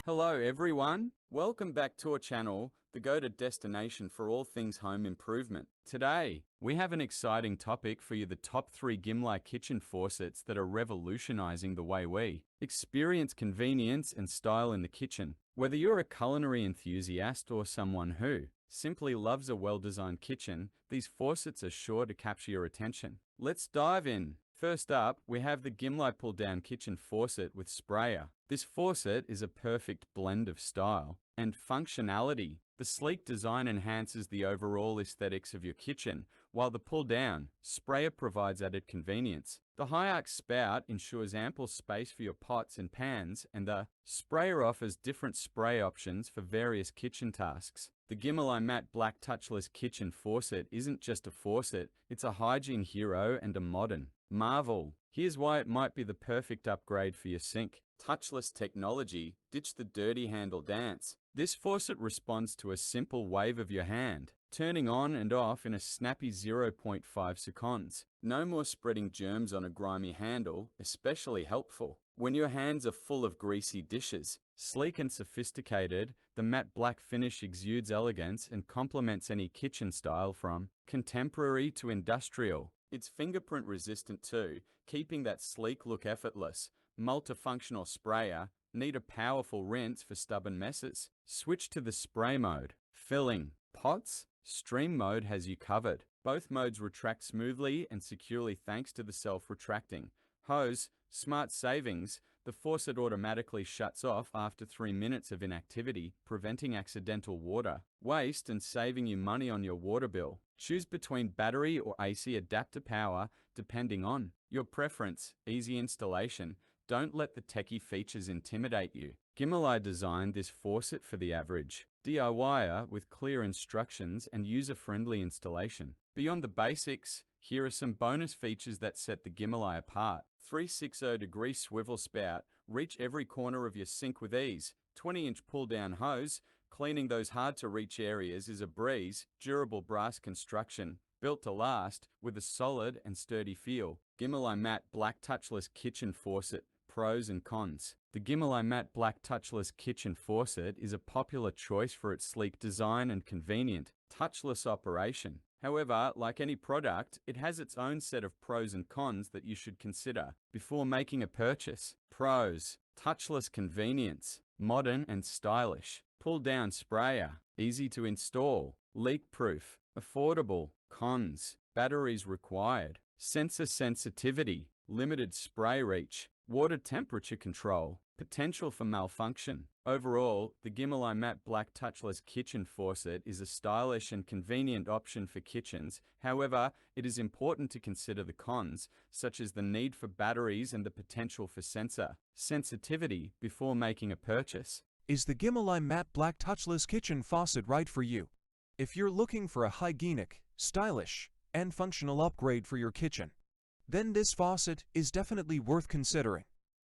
Hello everyone, welcome back to our channel, the go-to destination for all things home improvement. Today, we have an exciting topic for you, the top 3 Gimli kitchen faucets that are revolutionizing the way we experience convenience and style in the kitchen. Whether you're a culinary enthusiast or someone who simply loves a well-designed kitchen, these faucets are sure to capture your attention. Let's dive in. First up, we have the Gimli pull-down kitchen faucet with sprayer. This faucet is a perfect blend of style and functionality. The sleek design enhances the overall aesthetics of your kitchen, while the pull-down sprayer provides added convenience. The high-arc spout ensures ample space for your pots and pans, and the sprayer offers different spray options for various kitchen tasks. The Gimli matte black touchless kitchen faucet isn't just a faucet, it's a hygiene hero and a modern marvel. Here's why it might be the perfect upgrade for your sink. Touchless technology, ditch the dirty handle dance. This faucet responds to a simple wave of your hand, turning on and off in a snappy 0.5 seconds. No more spreading germs on a grimy handle, especially helpful when your hands are full of greasy dishes. Sleek and sophisticated, the matte black finish exudes elegance and complements any kitchen style from contemporary to industrial. It's fingerprint resistant too, keeping that sleek look effortless. Multifunctional sprayer, need a powerful rinse for stubborn messes? Switch to the spray mode. Filling pots, stream mode has you covered. Both modes retract smoothly and securely thanks to the self-retracting hose. Smart savings, the faucet automatically shuts off after 3 minutes of inactivity, preventing accidental water waste and saving you money on your water bill. Choose between battery or AC adapter power depending on your preference. Easy installation. Don't let the techie features intimidate you. Gimli designed this faucet for the average DIYer with clear instructions and user-friendly installation. Beyond the basics, here are some bonus features that set the Gimli apart. 360-degree swivel spout, reach every corner of your sink with ease. 20-inch pull-down hose, cleaning those hard-to-reach areas is a breeze. Durable brass construction, built to last, with a solid and sturdy feel. Gimli matte black touchless kitchen faucet. Pros and cons. The Gimli matte black touchless kitchen faucet is a popular choice for its sleek design and convenient, touchless operation. However, like any product, it has its own set of pros and cons that you should consider before making a purchase. Pros: touchless convenience, modern and stylish. Pull-down sprayer, easy to install, leak-proof, affordable. Cons: batteries required, sensor sensitivity, limited spray reach, water temperature control, potential for malfunction. Overall, the Gimli matte black touchless kitchen faucet is a stylish and convenient option for kitchens. However, it is important to consider the cons, such as the need for batteries and the potential for sensor sensitivity before making a purchase. Is the Gimli matte black touchless kitchen faucet right for you? If you're looking for a hygienic, stylish, and functional upgrade for your kitchen, then this faucet is definitely worth considering.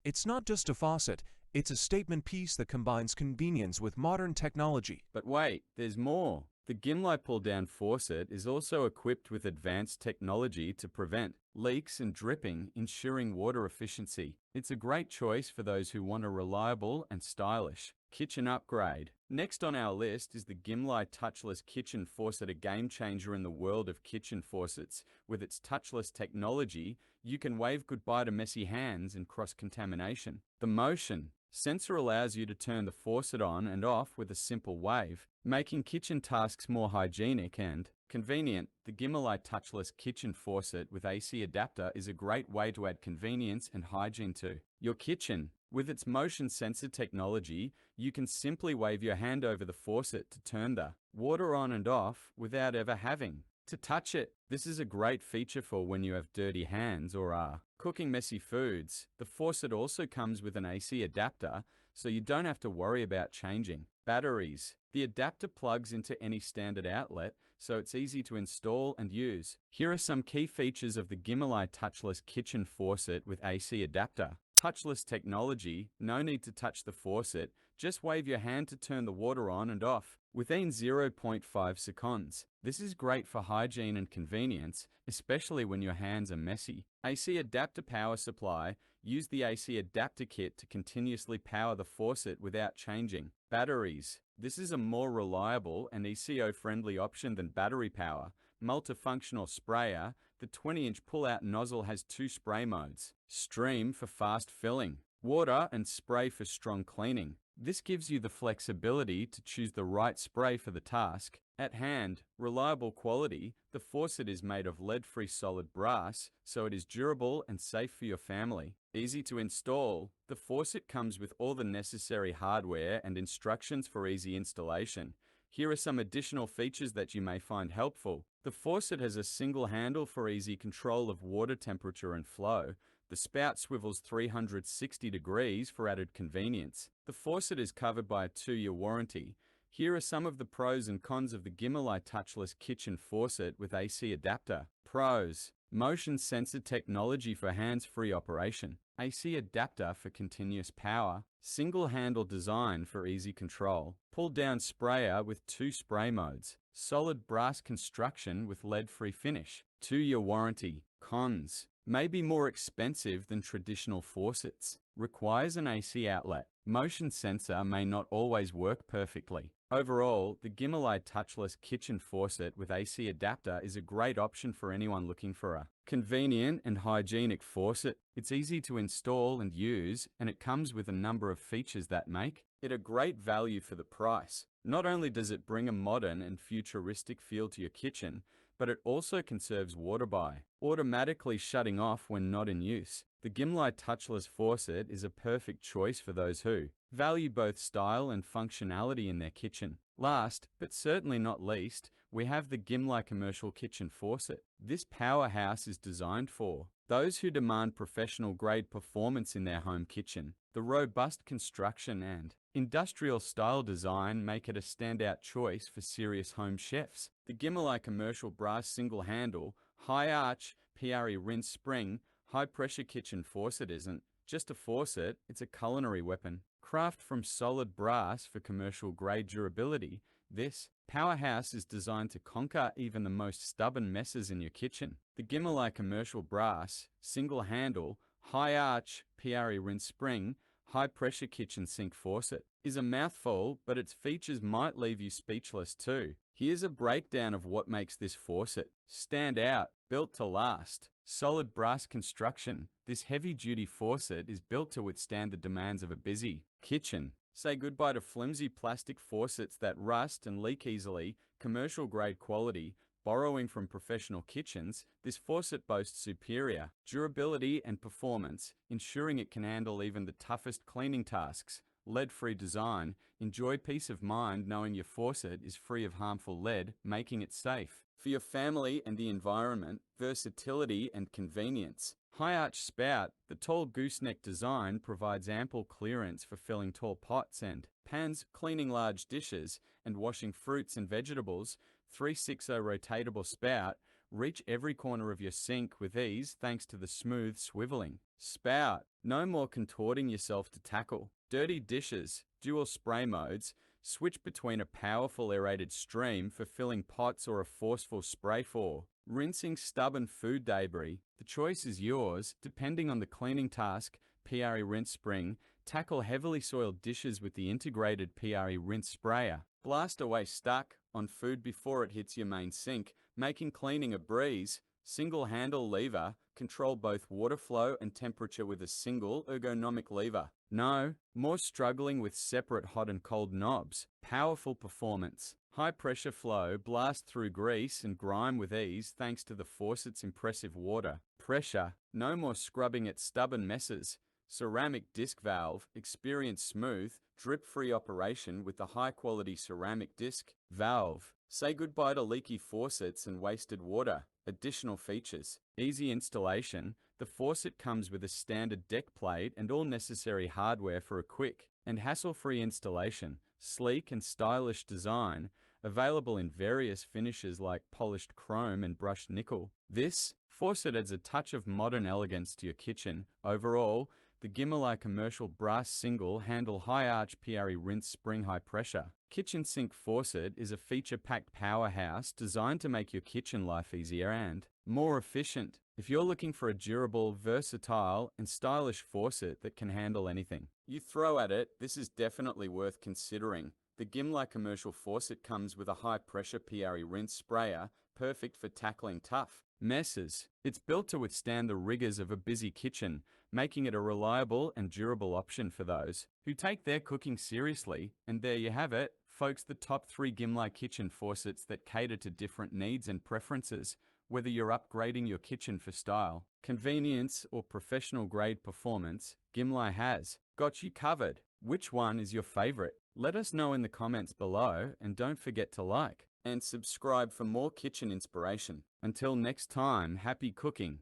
It's not just a faucet, it's a statement piece that combines convenience with modern technology. But wait, there's more. The Gimli pull-down faucet is also equipped with advanced technology to prevent leaks and dripping, ensuring water efficiency. It's a great choice for those who want a reliable and stylish kitchen upgrade. Next on our list is the Gimli touchless kitchen faucet, a game changer in the world of kitchen faucets. With its touchless technology, you can wave goodbye to messy hands and cross-contamination. The motion sensor allows you to turn the faucet on and off with a simple wave, making kitchen tasks more hygienic and convenient. The Gimli touchless kitchen faucet with AC adapter is a great way to add convenience and hygiene to your kitchen. With its motion sensor technology, you can simply wave your hand over the faucet to turn the water on and off without ever having to touch it. This is a great feature for when you have dirty hands or are cooking messy foods. The faucet also comes with an AC adapter, so you don't have to worry about changing batteries. The adapter plugs into any standard outlet, so it's easy to install and use. Here are some key features of the Gimli touchless kitchen faucet with AC adapter. Touchless technology, no need to touch the faucet, Just wave your hand to turn the water on and off within 0.5 seconds. This is great for hygiene and convenience, especially when your hands are messy. AC adapter power supply. Use the AC adapter kit to continuously power the faucet without changing. Batteries. This is a more reliable and eco-friendly option than battery power. Multifunctional sprayer. The 20-inch pull-out nozzle has 2 spray modes. Stream for fast filling. Water and spray for strong cleaning. This gives you the flexibility to choose the right spray for the task at hand. Reliable quality. The faucet is made of lead-free solid brass, so it is durable and safe for your family. Easy to install. The faucet comes with all the necessary hardware and instructions for easy installation. Here are some additional features that you may find helpful. The faucet has a single handle for easy control of water temperature and flow. The spout swivels 360 degrees for added convenience. The faucet is covered by a 2-year warranty. Here are some of the pros and cons of the Gimli Touchless kitchen faucet with AC adapter. Pros: motion sensor technology for hands-free operation. AC adapter for continuous power. Single handle design for easy control. Pull-down sprayer with 2 spray modes. Solid brass construction with lead-free finish. 2-year warranty. Cons: may be more expensive than traditional faucets. Requires an AC outlet. Motion sensor may not always work perfectly. Overall, the Gimli Touchless kitchen faucet with AC adapter is a great option for anyone looking for a convenient and hygienic faucet. It's easy to install and use, and it comes with a number of features that make it a great value for the price. Not only does it bring a modern and futuristic feel to your kitchen, but it also conserves water by automatically shutting off when not in use. The Gimli Touchless faucet is a perfect choice for those who value both style and functionality in their kitchen. Last, but certainly not least, we have the Gimli Commercial Kitchen Faucet. This powerhouse is designed for those who demand professional-grade performance in their home kitchen. The robust construction and industrial-style design make it a standout choice for serious home chefs. The Gimli Commercial Brass Single Handle, High Arch, PRE Rinse Spring, High-Pressure Kitchen Faucet isn't just a faucet, it's a culinary weapon. Craft from solid brass for commercial-grade durability, this powerhouse is designed to conquer even the most stubborn messes in your kitchen. The Gimli Commercial Brass Single Handle, High Arch, PRE Rinse Spring, High-Pressure Kitchen Sink Faucet is a mouthful, but its features might leave you speechless too. Here's a breakdown of what makes this faucet stand out. Built to last. Solid brass construction. This heavy-duty faucet is built to withstand the demands of a busy kitchen. Say goodbye to flimsy plastic faucets that rust and leak easily. Commercial-grade quality. Borrowing from professional kitchens, this faucet boasts superior durability and performance, ensuring it can handle even the toughest cleaning tasks. Lead-free design. Enjoy peace of mind knowing your faucet is free of harmful lead, making it safe for your family and the environment. Versatility and convenience. High arch spout. The tall gooseneck design provides ample clearance for filling tall pots and pans, cleaning large dishes, and washing fruits and vegetables. 360 rotatable spout. Reach every corner of your sink with ease thanks to the smooth swiveling spout. No more contorting yourself to tackle dirty dishes. Dual spray modes. Switch between a powerful aerated stream for filling pots or a forceful spray for rinsing stubborn food debris. The choice is yours, depending on the cleaning task. PRE Rinse Spring. Tackle heavily soiled dishes with the integrated PRE Rinse Sprayer. Blast away stuck on food before it hits your main sink, making cleaning a breeze. Single handle lever. Control both water flow and temperature with a single ergonomic lever. No more struggling with separate hot and cold knobs. Powerful performance. High pressure flow. Blast through grease and grime with ease thanks to the faucet's impressive water pressure. No more scrubbing at stubborn messes. Ceramic disc valve. Experience smooth, drip-free operation with the high-quality ceramic disc valve. Say goodbye to leaky faucets and wasted water. Additional features. Easy installation. The faucet comes with a standard deck plate and all necessary hardware for a quick and hassle-free installation. Sleek and stylish design. Available in various finishes like polished chrome and brushed nickel. This faucet adds a touch of modern elegance to your kitchen. Overall, The Gimli commercial brass single-handle high-arch PRE rinse spring high-pressure kitchen sink faucet is a feature-packed powerhouse designed to make your kitchen life easier and more efficient. If you're looking for a durable, versatile, and stylish faucet that can handle anything you throw at it, this is definitely worth considering. The Gimli commercial faucet comes with a high-pressure PRE rinse sprayer, perfect for tackling tough messes. It's built to withstand the rigors of a busy kitchen, making it a reliable and durable option for those who take their cooking seriously. And there you have it, folks, the top 3 Gimli kitchen faucets that cater to different needs and preferences. Whether you're upgrading your kitchen for style, convenience, or professional grade performance, Gimli has got you covered. Which one is your favorite? Let us know in the comments below, and don't forget to like and subscribe for more kitchen inspiration. Until next time, happy cooking.